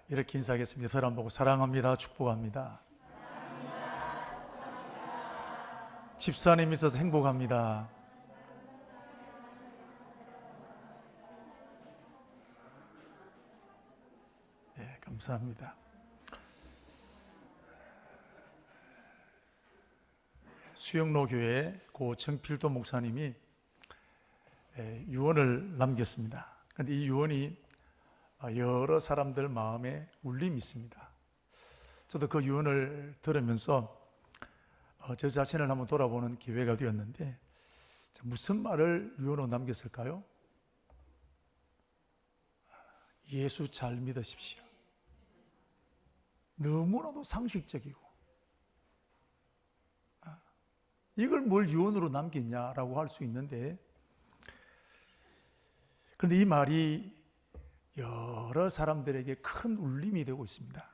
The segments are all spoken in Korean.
이렇게 인사하겠습니다. 사람 보고 사랑합니다. 축복합니다. 집사님 있어서 행복합니다. 네, 감사합니다. 수영로 교회 고 정필도 목사님이 유언을 남겼습니다. 그런데 이 유언이 여러 사람들 마음에 울림이 있습니다. 저도 그 유언을 들으면서 저 자신을 한번 돌아보는 기회가 되었는데, 무슨 말을 유언으로 남겼을까요? 예수 잘 믿으십시오. 너무나도 상식적이고, 이걸 뭘 유언으로 남겼냐라고 할 수 있는데, 그런데 이 말이 여러 사람들에게 큰 울림이 되고 있습니다.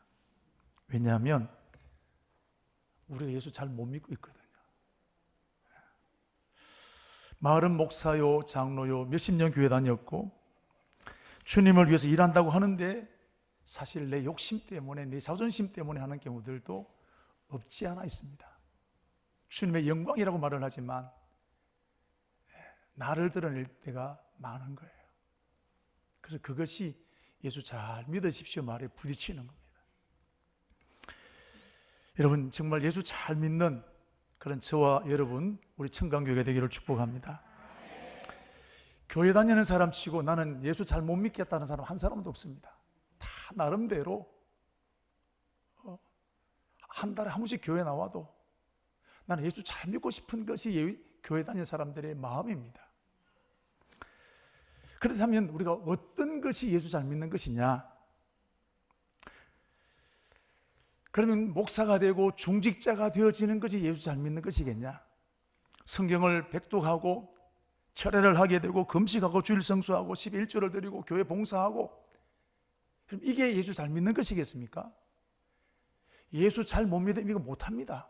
왜냐하면 우리가 예수 잘 못 믿고 있거든요. 마을은 목사요, 장로요, 몇십 년 교회 다녔고 주님을 위해서 일한다고 하는데 사실 내 욕심 때문에, 내 자존심 때문에 하는 경우들도 없지 않아 있습니다. 주님의 영광이라고 말을 하지만 나를 드러낼 때가 많은 거예요. 그래서 그것이 예수 잘 믿으십시오 말에 부딪히는 겁니다. 여러분, 정말 예수 잘 믿는 그런 저와 여러분, 우리 청강교회가 되기를 축복합니다. 교회 다니는 사람 치고 나는 예수 잘 못 믿겠다는 사람 한 사람도 없습니다. 다 나름대로 한 달에 한 번씩 교회 나와도 나는 예수 잘 믿고 싶은 것이 교회 다니는 사람들의 마음입니다. 그렇다면 우리가 어떤 것이 예수 잘 믿는 것이냐? 그러면 목사가 되고 중직자가 되어지는 것이 예수 잘 믿는 것이겠냐? 성경을 백독하고 철회를 하게 되고 금식하고 주일 성수하고 11조를 드리고 교회 봉사하고, 그럼 이게 예수 잘 믿는 것이겠습니까? 예수 잘 못 믿으면 이거 못합니다.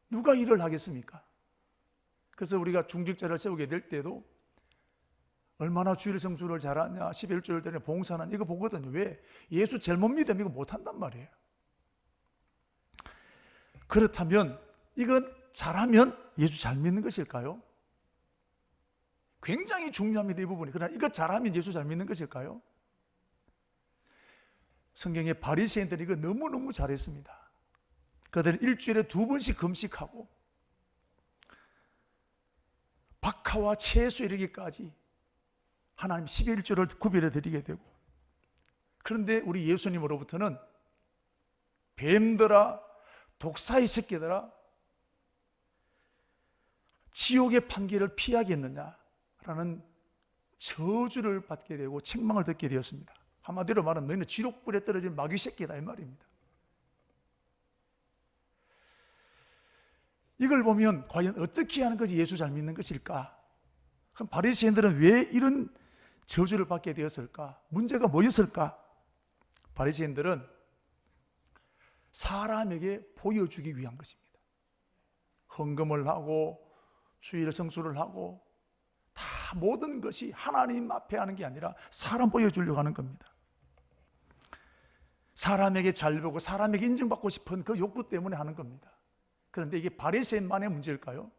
누가 일을 하겠습니까? 그래서 우리가 중직자를 세우게 될 때도 얼마나 주일 성수를 잘하냐, 11조를 드리냐, 봉사하냐, 이거 보거든요. 왜? 예수 제일 못 믿으면 이거 못한단 말이에요. 그렇다면 이건 잘하면 예수 잘 믿는 것일까요? 굉장히 중요합니다, 이 부분이. 그러나 이거 잘하면 예수 잘 믿는 것일까요? 성경의 바리새인들이 이거 너무너무 잘했습니다. 그들은 일주일에 2번씩 금식하고 박하와 채소 이르기까지 하나님 11조를 구별해 드리게 되고, 그런데 우리 예수님으로부터는 뱀들아, 독사의 새끼들아, 지옥의 판결을 피하겠느냐라는 저주를 받게 되고 책망을 듣게 되었습니다. 한마디로 말하면 너희는 지옥불에 떨어진 마귀 새끼다, 이 말입니다. 이걸 보면 과연 어떻게 하는 것이 예수 잘 믿는 것일까? 그럼 바리새인들은 왜 이런 저주를 받게 되었을까? 문제가 뭐였을까? 바리새인들은 사람에게 보여주기 위한 것입니다. 헌금을 하고 주일 성수를 하고 다 모든 것이 하나님 앞에 하는 게 아니라 사람 보여주려고 하는 겁니다. 사람에게 잘 보고 사람에게 인정받고 싶은 그 욕구 때문에 하는 겁니다. 그런데 이게 바리새인만의 문제일까요?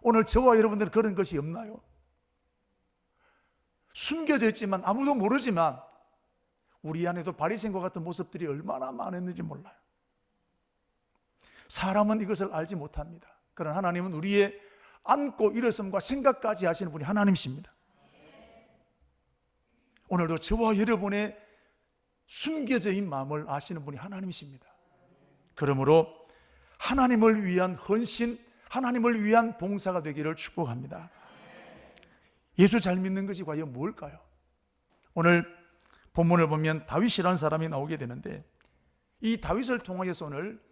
오늘 저와 여러분들은 그런 것이 없나요? 숨겨져 있지만 아무도 모르지만 우리 안에도 바리새인과 같은 모습들이 얼마나 많았는지 몰라요. 사람은 이것을 알지 못합니다. 그러나 하나님은 우리의 안고 일어섬과 생각까지 하시는 분이 하나님이십니다. 오늘도 저와 여러분의 숨겨져 있는 마음을 아시는 분이 하나님이십니다. 그러므로 하나님을 위한 헌신, 하나님을 위한 봉사가 되기를 축복합니다. 예수 잘 믿는 것이 과연 뭘까요? 오늘 본문을 보면 다윗이라는 사람이 나오게 되는데, 이 다윗을 통하여서 오늘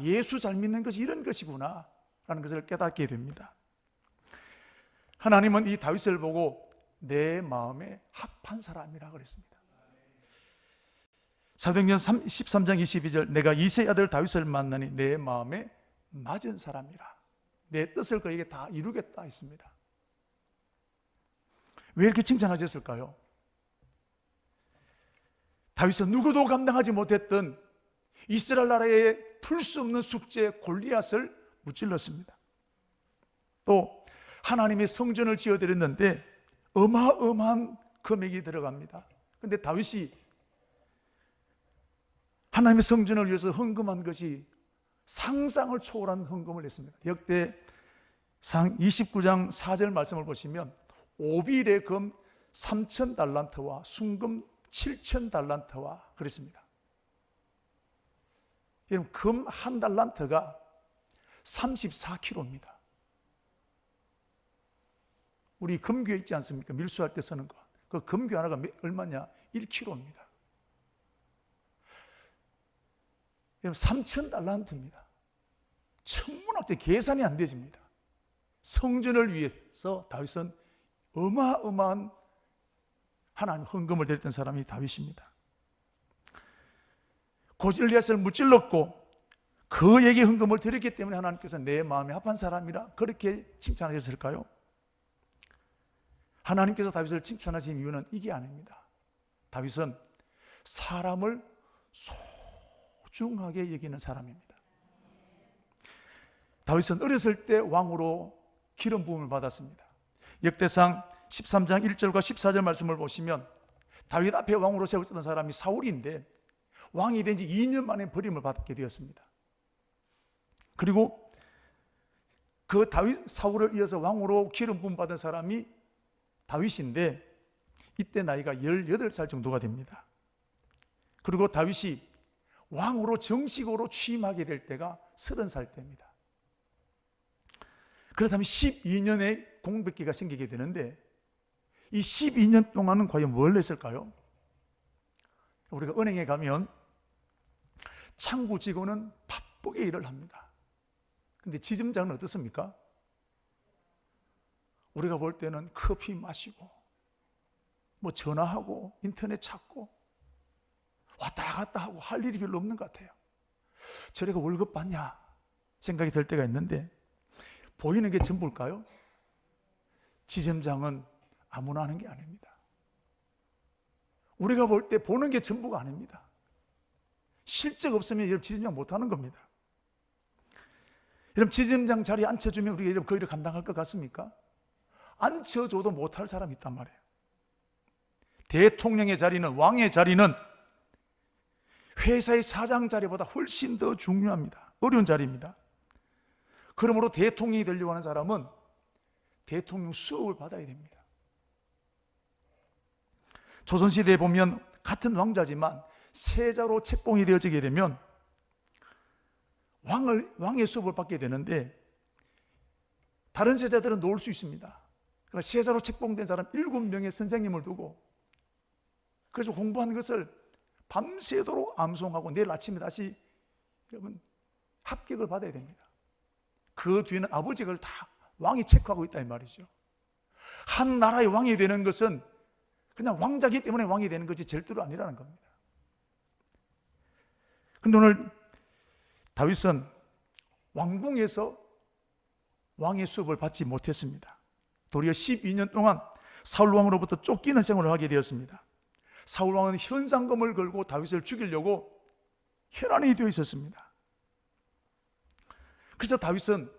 예수 잘 믿는 것이 이런 것이구나 라는 것을 깨닫게 됩니다. 하나님은 이 다윗을 보고 내 마음에 합한 사람이라 그랬습니다. 사도행전 13장 22절, 내가 이새의 아들 다윗을 만나니 내 마음에 맞은 사람이라, 내 뜻을 그에게 다 이루겠다 했습니다. 왜 이렇게 칭찬하셨을까요? 다윗은 누구도 감당하지 못했던 이스라엘 나라의 풀 수 없는 숙제 골리앗을 무찔렀습니다. 또 하나님의 성전을 지어드렸는데 어마어마한 금액이 들어갑니다. 그런데 다윗이 하나님의 성전을 위해서 헌금한 것이 상상을 초월한 헌금을 했습니다. 역대상 29장 4절 말씀을 보시면 오빌의 금 3,000달란트와 순금 7,000달란트와 그랬습니다. 여러분, 금 한 달란트가 34kg입니다. 우리 금괴 있지 않습니까? 밀수할 때 쓰는 거. 그 금괴 하나가 얼마냐? 1kg입니다. 여러분, 3,000달란트입니다. 천문학적 계산이 안 되집니다. 성전을 위해서 다윗은 어마어마한 하나님 헌금을 드렸던 사람이 다윗입니다. 골리앗을 무찔렀고 그에게 헌금을 드렸기 때문에 하나님께서 내 마음에 합한 사람이라 그렇게 칭찬하셨을까요? 하나님께서 다윗을 칭찬하신 이유는 이게 아닙니다. 다윗은 사람을 소중하게 여기는 사람입니다. 다윗은 어렸을 때 왕으로 기름 부음을 받았습니다. 역대상 13장 1절과 14절 말씀을 보시면 다윗 앞에 왕으로 세워졌던 사람이 사울인데 왕이 된 지 2년 만에 버림을 받게 되었습니다. 그리고 그 다윗 사울을 이어서 왕으로 기름 부음 받은 사람이 다윗인데 이때 나이가 18살 정도가 됩니다. 그리고 다윗이 왕으로 정식으로 취임하게 될 때가 30살 때입니다. 그렇다면 12년의 공백기가 생기게 되는데 이 12년 동안은 과연 뭘 했을까요? 우리가 은행에 가면 창구 직원은 바쁘게 일을 합니다. 근데 지점장은 어떻습니까? 우리가 볼 때는 커피 마시고 뭐 전화하고 인터넷 찾고 왔다 갔다 하고 할 일이 별로 없는 것 같아요. 저래가 월급 받냐 생각이 들 때가 있는데 보이는 게 전부일까요? 지점장은 아무나 하는 게 아닙니다. 우리가 볼 때 보는 게 전부가 아닙니다. 실적 없으면 여러분 지점장 못하는 겁니다. 여러분 지점장 자리에 앉혀주면 우리가 여러분 그 일을 감당할 것 같습니까? 앉혀줘도 못할 사람이 있단 말이에요. 대통령의 자리는, 왕의 자리는 회사의 사장 자리보다 훨씬 더 중요합니다. 어려운 자리입니다. 그러므로 대통령이 되려고 하는 사람은 대통령 수업을 받아야 됩니다. 조선시대에 보면 같은 왕자지만 세자로 책봉이 되어지게 되면 왕의 수업을 받게 되는데 다른 세자들은 놓을 수 있습니다. 그러나 세자로 책봉된 사람 7명의 선생님을 두고 그래서 공부한 것을 밤새도록 암송하고 내일 아침에 다시 여러분 합격을 받아야 됩니다. 그 뒤에는 아버지가 그걸 다 왕이 체크하고 있다 이 말이죠. 한 나라의 왕이 되는 것은 그냥 왕자기 때문에 왕이 되는 것이 절대로 아니라는 겁니다. 그런데 오늘 다윗은 왕궁에서 왕의 수업을 받지 못했습니다. 도리어 12년 동안 사울 왕으로부터 쫓기는 생활을 하게 되었습니다. 사울 왕은 현상금을 걸고 다윗을 죽이려고 혈안이 되어 있었습니다. 그래서 다윗은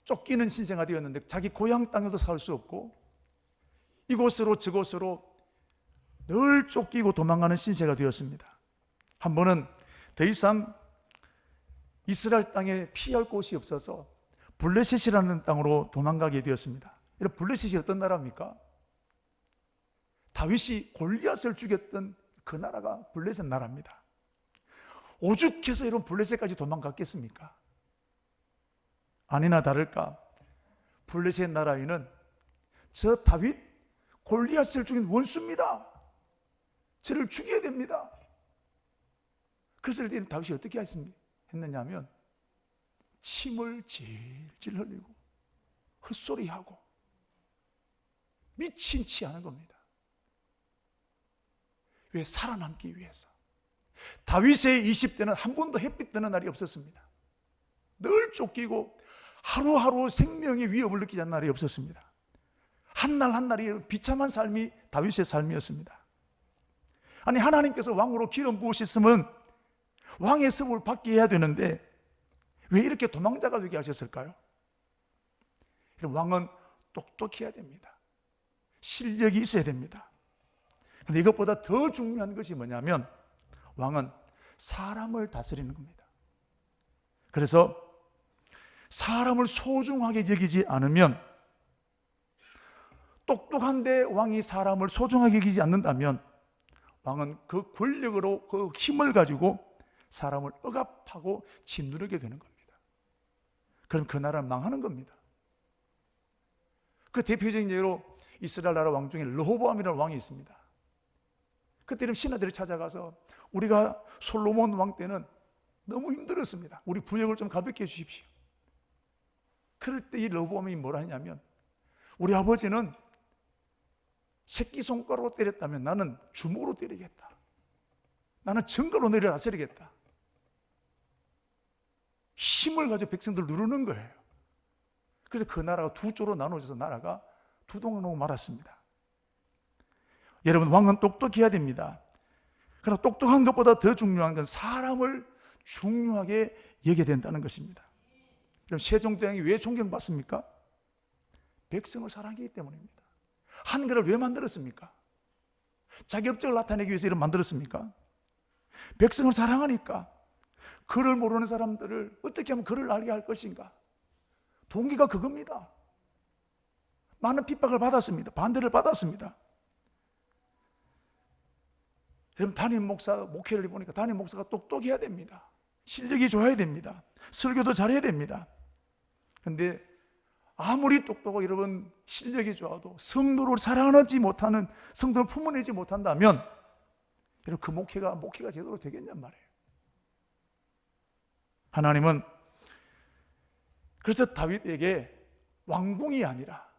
쫓기는 신세가 되었는데 자기 고향 땅에도 살 수 없고 이곳으로 저곳으로 늘 쫓기고 도망가는 신세가 되었습니다. 한 번은 더 이상 이스라엘 땅에 피할 곳이 없어서 블레셋이라는 땅으로 도망가게 되었습니다. 여러분 블레셋이 어떤 나라입니까? 다윗이 골리앗을 죽였던 그 나라가 블레셋 나라입니다. 오죽해서 이런 블레셋까지 도망갔겠습니까? 아니나 다를까 블레셋 나라에는 저 다윗 골리앗을 죽인 원수입니다. 저를 죽여야 됩니다. 그래서 다윗이 어떻게 했느냐 하면 침을 질질 흘리고 헛소리하고 미친 치하는 겁니다. 왜? 살아남기 위해서. 다윗의 20대는 한 번도 햇빛 드는 날이 없었습니다. 늘 쫓기고 하루하루 생명의 위협을 느끼지 않는 날이 없었습니다. 한 날 한 날이 비참한 삶이 다윗의 삶이었습니다. 아니, 하나님께서 왕으로 기름 부으셨으면 왕의 섭을 받게 해야 되는데 왜 이렇게 도망자가 되게 하셨을까요? 왕은 똑똑해야 됩니다. 실력이 있어야 됩니다. 그런데 이것보다 더 중요한 것이 뭐냐면 왕은 사람을 다스리는 겁니다. 그래서 사람을 소중하게 여기지 않으면, 똑똑한데 왕이 사람을 소중하게 여기지 않는다면 왕은 그 권력으로 그 힘을 가지고 사람을 억압하고 짓누르게 되는 겁니다. 그럼 그 나라는 망하는 겁니다. 그 대표적인 예로 이스라엘 나라 왕 중에 르호보암이라는 왕이 있습니다. 그때는 신하들이 찾아가서 우리가 솔로몬 왕 때는 너무 힘들었습니다. 우리 부역을 좀 가볍게 해주십시오. 그럴 때 이 르호보암이 뭐라 하냐면, 우리 아버지는 새끼손가락으로 때렸다면 나는 주먹으로 때리겠다. 나는 증거로 내려 다스리겠다. 힘을 가지고 백성들을 누르는 거예요. 그래서 그 나라가 두 조로 나눠져서 나라가 두 동으로 말았습니다. 여러분, 왕은 똑똑해야 됩니다. 그러나 똑똑한 것보다 더 중요한 건 사람을 중요하게 여겨야 된다는 것입니다. 그럼 세종대왕이 왜 존경받습니까? 백성을 사랑하기 때문입니다. 한글을 왜 만들었습니까? 자기 업적을 나타내기 위해서 이를 만들었습니까? 백성을 사랑하니까. 글을 모르는 사람들을 어떻게 하면 글을 알게 할 것인가? 동기가 그겁니다. 많은 핍박을 받았습니다. 반대를 받았습니다. 여러분, 담임 목사 목회를 해보니까 담임 목사가 똑똑해야 됩니다. 실력이 좋아야 됩니다. 설교도 잘해야 됩니다. 그런데 아무리 똑똑하고 여러분 실력이 좋아도 성도를 사랑하지 못하는, 성도를 품어내지 못한다면 여러분 그 목회가 제대로 되겠냔 말이에요. 하나님은 그래서 다윗에게 왕궁이 아니라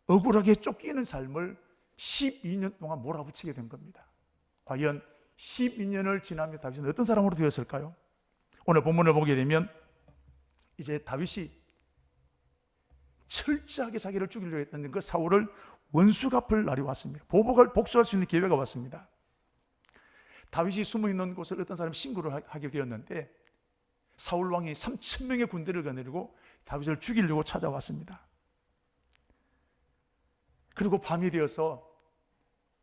억울하게 쫓기는 삶을 12년 동안 몰아붙이게 된 겁니다. 과연 12년을 지나면서 다윗은 어떤 사람으로 되었을까요? 오늘 본문을 보게 되면 이제 다윗이 철저하게 자기를 죽이려고 했던 그 사울을 원수 갚을 날이 왔습니다. 복수할 수 있는 기회가 왔습니다. 다윗이 숨어있는 곳을 어떤 사람이 신고를 하게 되었는데 사울 왕이 3,000명의 군대를 거느리고 다윗을 죽이려고 찾아왔습니다. 그리고 밤이 되어서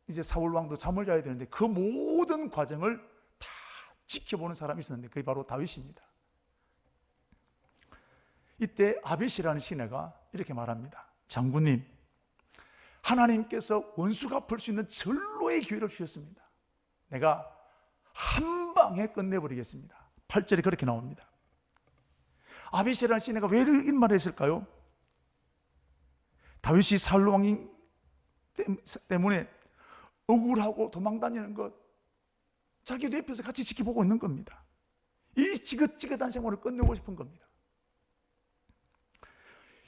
이제 사울 왕도 잠을 자야 되는데 그 모든 과정을 다 지켜보는 사람이 있었는데 그게 바로 다윗입니다. 이때 아벳이라는 시내가 이렇게 말합니다. 장군님, 하나님께서 원수 갚을 수 있는 절로의 기회를 주셨습니다. 내가 한 방에 끝내버리겠습니다. 8절에 그렇게 나옵니다. 아벳이라는 시내가 왜 이런 말을 했을까요? 다윗이 사울 왕 때문에 억울하고 도망다니는 것, 자기도 옆에서 같이 지켜보고 있는 겁니다. 이 지긋지긋한 생활을 끝내고 싶은 겁니다.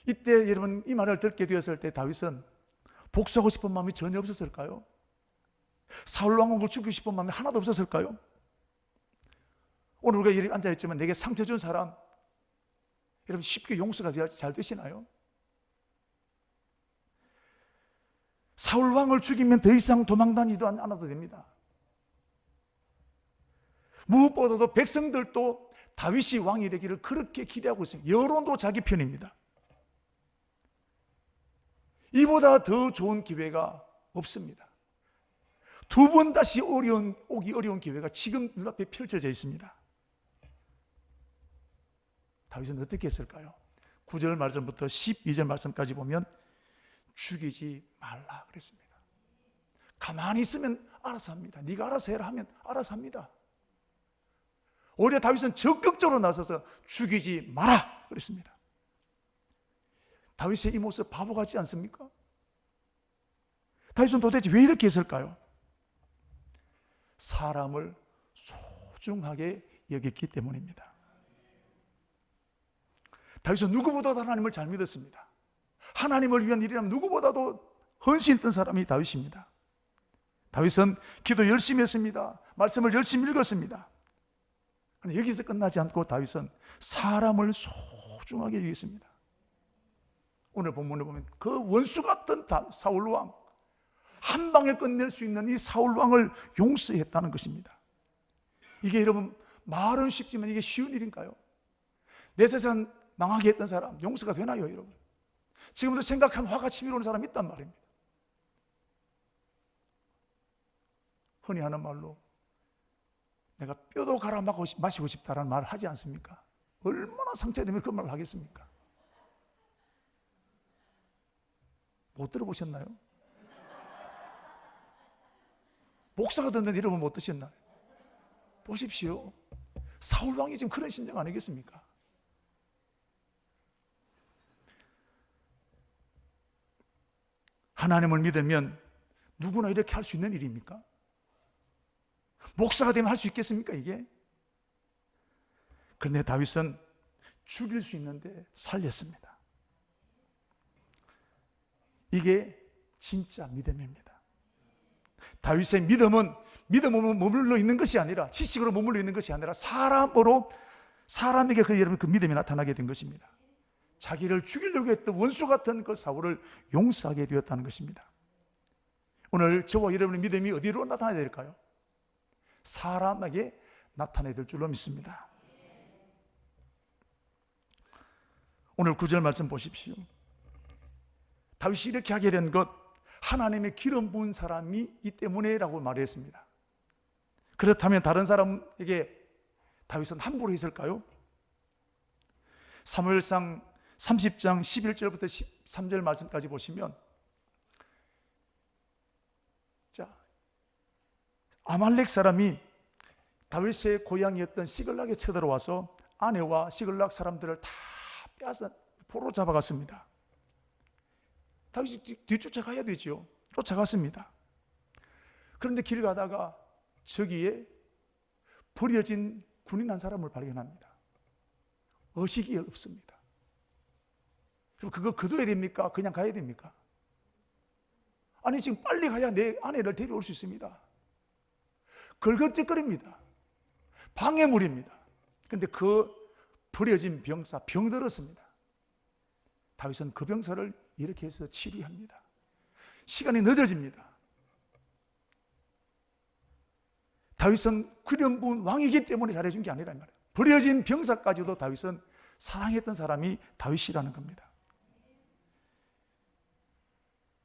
이때 여러분 이 말을 듣게 되었을 때 다윗은 복수하고 싶은 마음이 전혀 없었을까요? 사울 왕을 죽이고 싶은 마음이 하나도 없었을까요? 오늘 우리가 이렇게 앉아있지만 내게 상처 준 사람 여러분 쉽게 용서가 잘 되시나요? 사울 왕을 죽이면 더 이상 도망다니지도 않아도 됩니다. 무엇보다도 백성들도 다윗이 왕이 되기를 그렇게 기대하고 있습니다. 여론도 자기 편입니다. 이보다 더 좋은 기회가 없습니다. 두 번 다시 오기 어려운 기회가 지금 눈앞에 펼쳐져 있습니다. 다윗은 어떻게 했을까요? 9절 말씀부터 12절 말씀까지 보면 죽이지 말라 그랬습니다. 가만히 있으면 알아서 합니다. 네가 알아서 해라 하면 알아서 합니다. 오히려 다윗은 적극적으로 나서서 죽이지 마라 그랬습니다. 다윗의 이 모습 바보 같지 않습니까? 다윗은 도대체 왜 이렇게 했을까요? 사람을 소중하게 여겼기 때문입니다. 다윗은 누구보다도 하나님을 잘 믿었습니다. 하나님을 위한 일이라면 누구보다도 헌신했던 사람이 다윗입니다. 다윗은 기도 열심히 했습니다. 말씀을 열심히 읽었습니다. 그런데 여기서 끝나지 않고 다윗은 사람을 소중하게 여겼습니다. 오늘 본문을 보면 그 원수 같은 사울 왕, 한 방에 끝낼 수 있는 이 사울 왕을 용서했다는 것입니다. 이게 여러분 말은 쉽지만 이게 쉬운 일인가요? 내 세상 망하게 했던 사람 용서가 되나요, 여러분? 지금도 생각하면 화가 치밀어오는 사람이 있단 말입니다. 흔히 하는 말로 내가 뼈도 갈아 마시고 싶다라는 말을 하지 않습니까? 얼마나 상처되면 그 말을 하겠습니까? 못 들어보셨나요? 목사가 듣는 여러분 못 드셨나요? 보십시오. 사울 왕이 지금 그런 심정 아니겠습니까? 하나님을 믿으면 누구나 이렇게 할 수 있는 일입니까? 목사가 되면 할 수 있겠습니까, 이게? 그런데 다윗은 죽일 수 있는데 살렸습니다. 이게 진짜 믿음입니다. 다윗의 믿음은 믿음으로 머물러 있는 것이 아니라, 지식으로 머물러 있는 것이 아니라 사람에게 여러분 그 믿음이 나타나게 된 것입니다. 자기를 죽이려고 했던 원수 같은 그 사울을 용서하게 되었다는 것입니다. 오늘 저와 여러분의 믿음이 어디로 나타나야 될까요? 사람에게 나타나야 될 줄로 믿습니다. 오늘 9절 말씀 보십시오. 다윗이 이렇게 하게 된 것, 하나님의 기름 부은 사람이 이 때문에라고 말했습니다. 그렇다면 다른 사람에게 다윗은 함부로 했을까요? 사무엘상 30장 11절부터 13절 말씀까지 보시면, 자, 아말렉 사람이 다윗의 고향이었던 시글락에 쳐들어와서 아내와 시글락 사람들을 다 빼앗아 포로 잡아갔습니다. 다윗이 뒤쫓아가야 되죠. 쫓아갔습니다. 그런데 길 가다가 저기에 버려진 군인 한 사람을 발견합니다. 의식이 없습니다. 그럼 그거 거둬야 됩니까? 그냥 가야 됩니까? 아니, 지금 빨리 가야 내 아내를 데려올 수 있습니다. 걸거적거립니다. 방해물입니다. 그런데 그 버려진 병사, 병들었습니다. 다윗은 그 병사를 이렇게 해서 치료합니다. 시간이 늦어집니다. 다윗은 기름 부은 왕이기 때문에 잘해준 게 아니란 말이에요. 버려진 병사까지도 다윗은 사랑했던 사람이 다윗이라는 겁니다.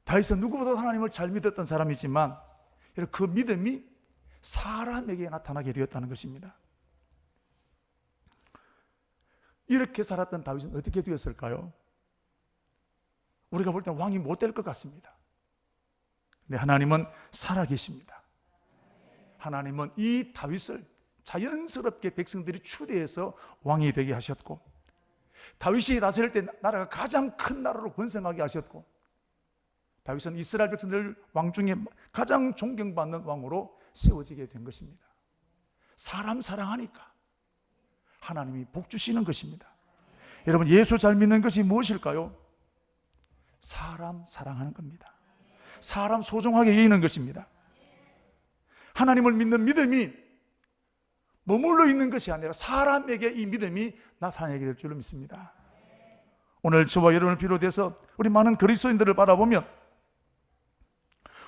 다윗은 누구보다 하나님을 잘 믿었던 사람이지만 그 믿음이 사람에게 나타나게 되었다는 것입니다. 이렇게 살았던 다윗은 어떻게 되었을까요? 우리가 볼 때 왕이 못 될 것 같습니다. 근데 하나님은 살아계십니다. 하나님은 이 다윗을 자연스럽게 백성들이 추대해서 왕이 되게 하셨고, 다윗이 다스릴 때 나라가 가장 큰 나라로 번성하게 하셨고, 다윗은 이스라엘 백성들 왕 중에 가장 존경받는 왕으로 세워지게 된 것입니다. 사람 사랑하니까 하나님이 복 주시는 것입니다. 여러분, 예수 잘 믿는 것이 무엇일까요? 사람 사랑하는 겁니다. 사람 소중하게 여기는 것입니다. 하나님을 믿는 믿음이 머물러 있는 것이 아니라 사람에게 이 믿음이 나타나게 될 줄로 믿습니다. 오늘 저와 여러분을 비롯해서 우리 많은 그리스도인들을 바라보면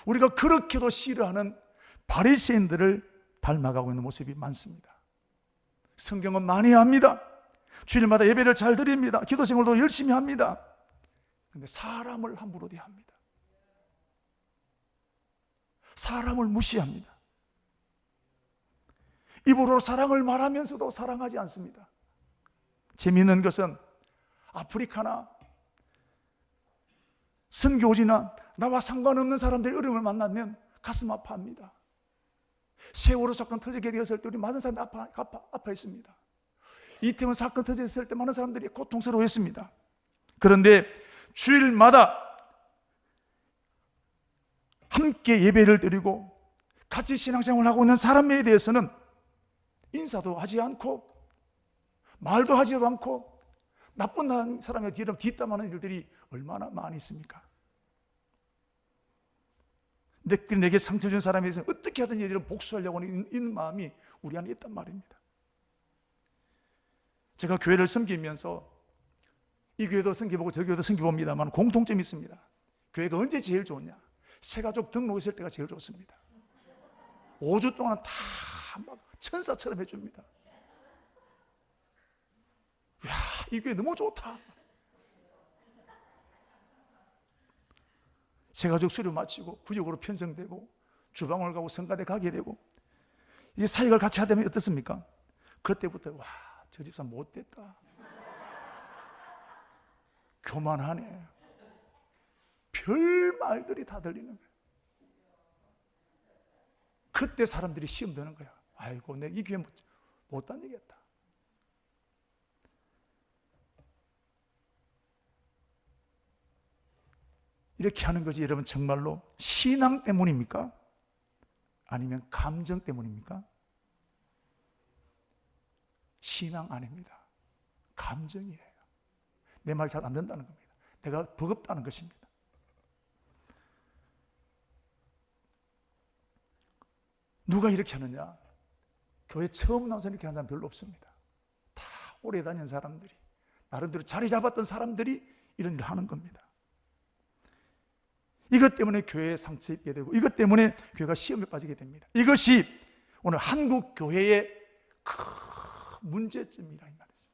우리가 그렇게도 싫어하는 바리새인들을 닮아가고 있는 모습이 많습니다. 성경은 많이 합니다. 주일마다 예배를 잘 드립니다. 기도 생활도 열심히 합니다. 그런데 사람을 함부로 대합니다. 사람을 무시합니다. 입으로 사랑을 말하면서도 사랑하지 않습니다. 재미있는 것은 아프리카나 선교지나 나와 상관없는 사람들이 어려움을 만나면 가슴 아파합니다. 세월호 사건 터지게 되었을 때 우리 많은 사람들이 아파했습니다. 이태원 사건 터졌을 때 많은 사람들이 고통스러워했습니다. 그런데 주일마다 함께 예배를 드리고 같이 신앙생활을 하고 있는 사람에 대해서는 인사도 하지 않고 말도 하지도 않고 나쁜 사람의 뒤를 뒷담하는 일들이 얼마나 많이 있습니까? 내게 상처 준 사람에 대해서 어떻게 하든 얘들은 복수하려고 하는 마음이 우리 안에 있단 말입니다. 제가 교회를 섬기면서 이 교회도 섬겨보고 저 교회도 섬겨봅니다만 공통점이 있습니다. 교회가 언제 제일 좋냐? 새가족 등록했을 때가 제일 좋습니다. 5주 동안 다 막 천사처럼 해줍니다. 이야, 이 교회 너무 좋다. 새가족 수료 마치고 구역으로 편성되고 주방을 가고 성가대 가게 되고 이제 사역을 같이 하다 보면 어떻습니까? 그때부터 와, 저 집사 못됐다. 교만하네. 별 말들이 다 들리는 거예요. 그때 사람들이 시험 드는 거야. 아이고, 내가 이 교회 못 다니겠다. 이렇게 하는 것이 여러분 정말로 신앙 때문입니까? 아니면 감정 때문입니까? 신앙 아닙니다. 감정이에요. 내 말 잘 안 된다는 겁니다. 내가 버겁다는 것입니다. 누가 이렇게 하느냐? 교회 처음 나와서 이렇게 하는 사람 별로 없습니다. 다 오래 다닌 사람들이, 나름대로 자리 잡았던 사람들이 이런 일을 하는 겁니다. 이것 때문에 교회에 상처 입게 되고, 이것 때문에 교회가 시험에 빠지게 됩니다. 이것이 오늘 한국 교회의 큰 문제점이라 이 말이죠.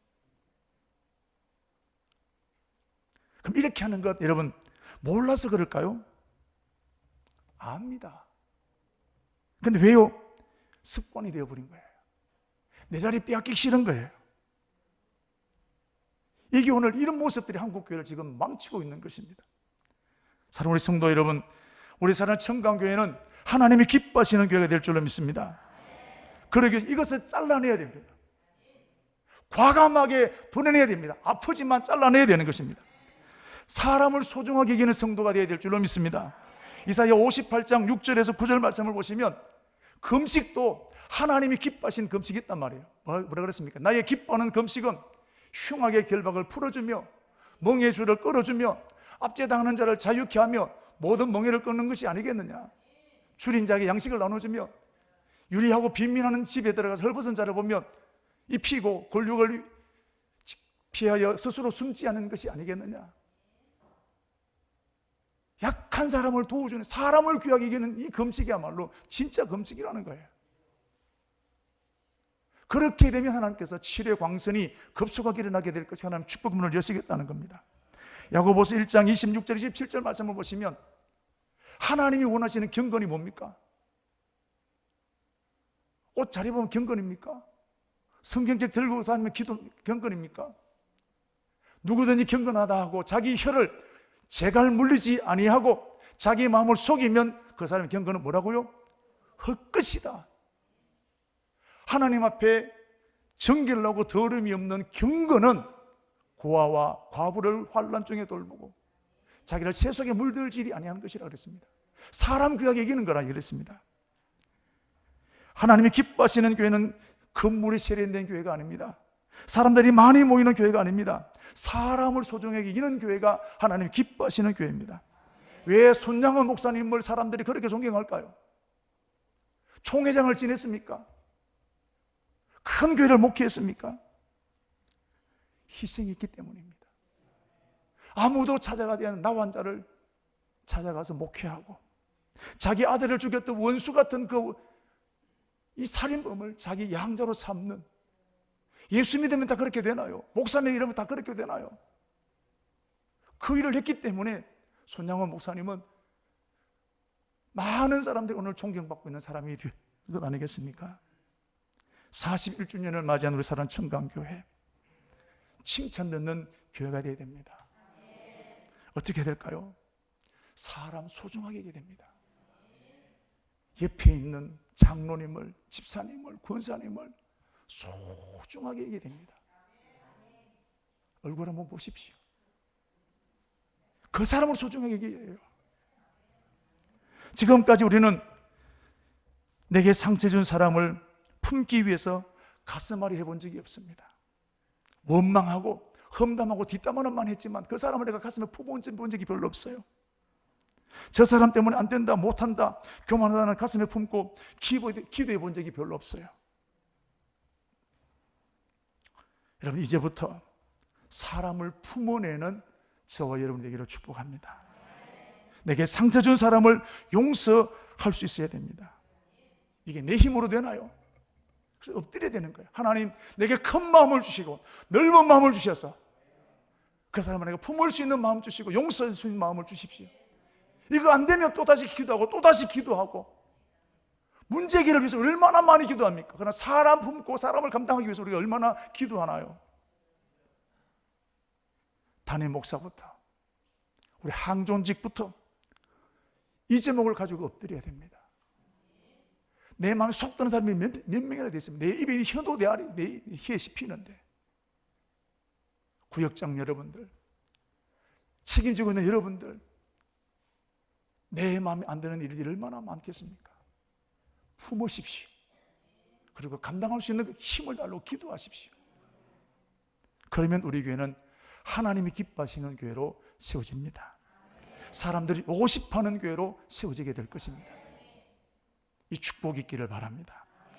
그럼 이렇게 하는 것 여러분 몰라서 그럴까요? 압니다. 근데 왜요? 습관이 되어버린 거예요. 내 자리 빼앗기기 싫은 거예요. 이게 오늘 이런 모습들이 한국 교회를 지금 망치고 있는 것입니다. 사랑하는 우리 성도 여러분, 우리 사랑하는 청강교회는 하나님이 기뻐하시는 교회가 될 줄로 믿습니다. 그러기 위해서 이것을 잘라내야 됩니다. 과감하게 도려내야 됩니다. 아프지만 잘라내야 되는 것입니다. 사람을 소중하게 여기는 성도가 되어야 될 줄로 믿습니다. 이사야 58장 6절에서 9절 말씀을 보시면 금식도 하나님이 기뻐하신 금식이 있단 말이에요. 뭐라 그랬습니까? 나의 기뻐하는 금식은 흉악의 결박을 풀어주며 멍에의 줄을 끌어주며 압제당하는 자를 자유케 하며 모든 멍에를 끊는 것이 아니겠느냐. 줄인 자에게 양식을 나눠주며 유리하고 빈민하는 집에 들어가서 헐벗은 자를 보면 입히고 권력을 피하여 스스로 숨지 않는 것이 아니겠느냐. 약한 사람을 도와주는, 사람을 귀하게 여기는 이 금식이야말로 진짜 금식이라는 거예요. 그렇게 되면 하나님께서 칠의 광선이 급속하게 일어나게 될 것이 하나님 축복 문을 여시겠다는 겁니다. 야고보서 1장 26절 27절 말씀을 보시면 하나님이 원하시는 경건이 뭡니까? 옷 잘 입으면 경건입니까? 성경책 들고 다니면 기도 경건입니까? 누구든지 경건하다 하고 자기 혀를 재갈 물리지 아니하고 자기 마음을 속이면 그 사람의 경건은 뭐라고요? 헛것이다. 하나님 앞에 정결하고 더러움이 없는 경건은 고아와 과부를 환난 중에 돌보고 자기를 새 속에 물들 일이 아니하는 것이라 그랬습니다. 사람 귀하게 여기는 거라 그랬습니다. 하나님이 기뻐하시는 교회는 건물이 세련된 교회가 아닙니다. 사람들이 많이 모이는 교회가 아닙니다. 사람을 소중하게 여기는 교회가 하나님이 기뻐하시는 교회입니다. 왜 손양원 목사님을 사람들이 그렇게 존경할까요? 총회장을 지냈습니까? 큰 교회를 목회했습니까? 희생이 있기 때문입니다. 아무도 찾아가지 않은 나 환자를 찾아가서 목회하고 자기 아들을 죽였던 원수 같은 이 살인범을 자기 양자로 삼는, 예수 믿으면 다 그렇게 되나요? 목사님 이러면 다 그렇게 되나요? 그 일을 했기 때문에 손양원 목사님은 많은 사람들이 오늘 존경받고 있는 사람이 된 것 아니겠습니까? 41주년을 맞이한 우리 사랑하는 청강교회, 칭찬 듣는 교회가 되어야 됩니다. 어떻게 될까요? 사람 소중하게 하게 됩니다. 옆에 있는 장로님을, 집사님을, 권사님을 소중하게 하게 됩니다. 얼굴 한번 보십시오. 그 사람을 소중하게 하게 해요. 지금까지 우리는 내게 상처 준 사람을 품기 위해서 가슴앓이 해본 적이 없습니다. 원망하고 험담하고 뒷담화는 많이 했지만 그 사람을 내가 가슴에 품어본 적이 별로 없어요. 저 사람 때문에 안 된다, 못한다, 교만하다는 가슴에 품고 기도해 본 적이 별로 없어요. 여러분, 이제부터 사람을 품어내는 저와 여러분 되기를 축복합니다. 내게 상처 준 사람을 용서할 수 있어야 됩니다. 이게 내 힘으로 되나요? 그래서 엎드려야 되는 거예요. 하나님, 내게 큰 마음을 주시고 넓은 마음을 주셔서 그 사람을 내가 품을 수 있는 마음 주시고 용서할 수 있는 마음을 주십시오. 이거 안 되면 또다시 기도하고 또다시 기도하고, 문제 해결을 위해서 얼마나 많이 기도합니까? 그러나 사람 품고 사람을 감당하기 위해서 우리가 얼마나 기도하나요? 담임 목사부터 우리 항존직부터 이 제목을 가지고 엎드려야 됩니다. 내 마음에 속 드는 사람이 몇 명이나 됐습니다. 내 입에 혀도 내 혀에 씹히는데, 구역장 여러분들, 책임지고 있는 여러분들, 내 마음에 안 드는 일이 얼마나 많겠습니까? 품으십시오. 그리고 감당할 수 있는 힘을 달라고 기도하십시오. 그러면 우리 교회는 하나님이 기뻐하시는 교회로 세워집니다. 사람들이 오고 싶어하는 교회로 세워지게 될 것입니다. 이 축복이 있기를 바랍니다.